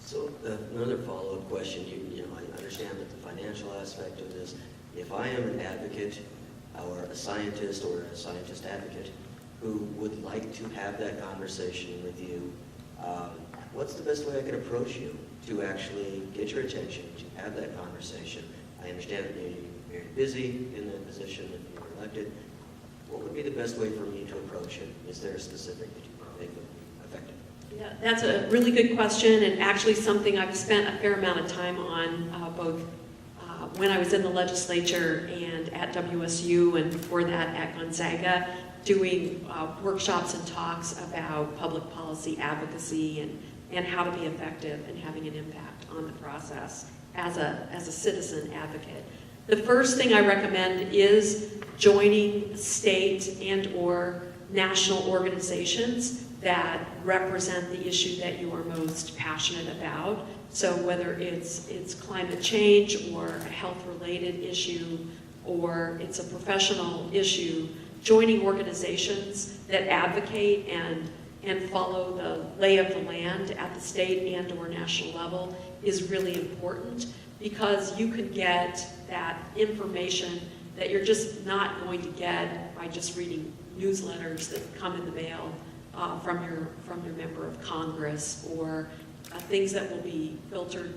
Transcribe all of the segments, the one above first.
So another follow-up question, I understand that the financial aspect of this, if I am an advocate or a scientist advocate who would like to have that conversation with you, what's the best way I could approach you to actually get your attention, to have that conversation? I understand that you're very busy in the position that you were elected. What would be the best way for me to approach it? Is there a specific that you think would be effective? Yeah, that's a really good question, and actually something I've spent a fair amount of time on, both when I was in the legislature and at WSU, and before that at Gonzaga, doing workshops and talks about public policy advocacy and how to be effective and having an impact on the process as a citizen advocate. The first thing I recommend is joining state and or national organizations that represent the issue that you are most passionate about. So whether it's climate change or a health-related issue or it's a professional issue, joining organizations that advocate and follow the lay of the land at the state and or national level is really important, because you can get that information that you're just not going to get by just reading newsletters that come in the mail from your member of Congress, or things that will be filtered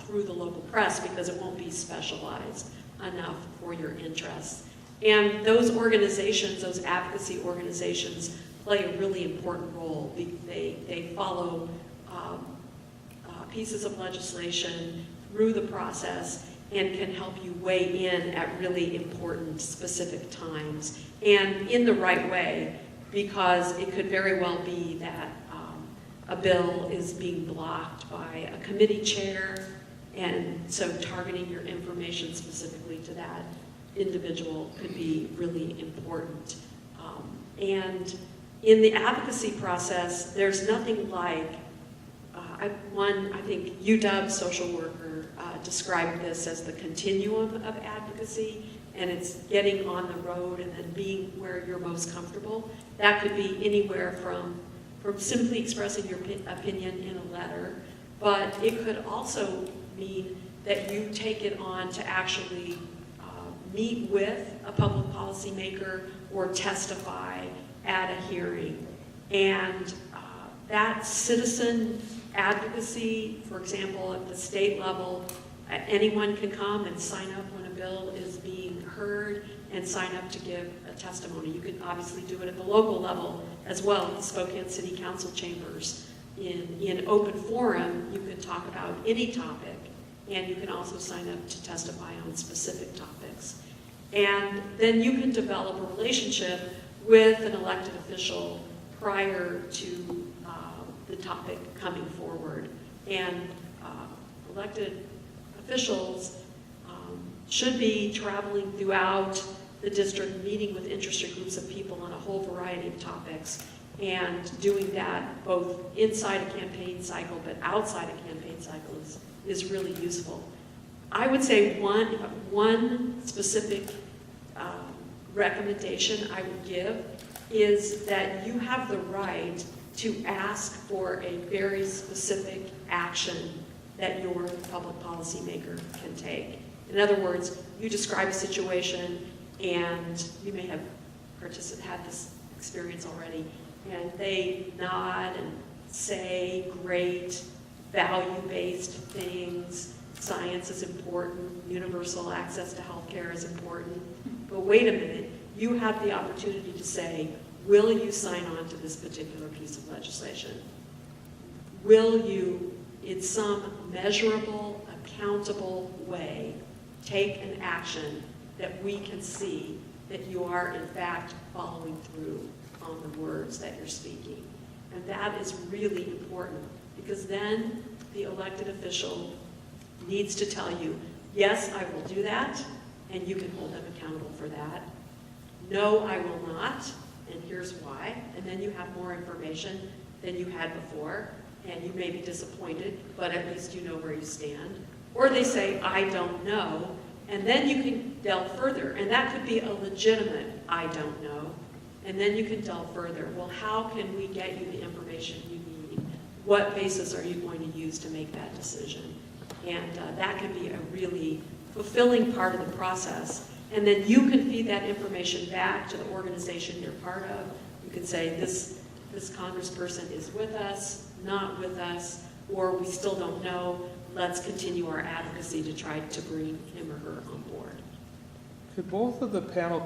through the local press, because it won't be specialized enough for your interests. And those organizations, those advocacy organizations, play a really important role. They follow pieces of legislation through the process and can help you weigh in at really important specific times and in the right way, because it could very well be that a bill is being blocked by a committee chair, and so targeting your information specifically to that individual could be really important. And in the advocacy process, there's nothing like, I think UW social worker described this as the continuum of advocacy, and it's getting on the road and then being where you're most comfortable. That could be anywhere from simply expressing your opinion in a letter, but it could also mean that you take it on to actually meet with a public policy maker or testify at a hearing. And that citizen advocacy, for example, at the state level, anyone can come and sign up when a bill is being heard and sign up to give a testimony. You can obviously do it at the local level as well, at the Spokane City Council chambers. In open forum, you can talk about any topic, and you can also sign up to testify on specific topics. And then you can develop a relationship with an elected official prior to the topic coming forward. And elected officials should be traveling throughout the district, meeting with interested groups of people on a whole variety of topics, and doing that both inside a campaign cycle but outside a campaign cycle is really useful. I would say one specific recommendation I would give is that you have the right to ask for a very specific action that your public policy maker can take. In other words, you describe a situation, and you may have had this experience already, and they nod and say great value-based things. Science is important, universal access to healthcare is important. But wait a minute, you have the opportunity to say, will you sign on to this particular piece of legislation? Will you, in some measurable, accountable way, take an action that we can see that you are, in fact, following through on the words that you're speaking? And that is really important, because then the elected official needs to tell you, yes, I will do that, and you can hold them accountable for that. No, I will not, and here's why. And then you have more information than you had before, and you may be disappointed, but at least you know where you stand. Or they say, I don't know, and then you can delve further. And that could be a legitimate, I don't know. And then you can delve further. Well, how can we get you the information you need? what basis are you going to use to make that decision? And that can be a really fulfilling part of the process. And then you can feed that information back to the organization you're part of. You can say, this congressperson is with us, not with us, or we still don't know. Let's continue our advocacy to try to bring him or her on board. Could both of the panel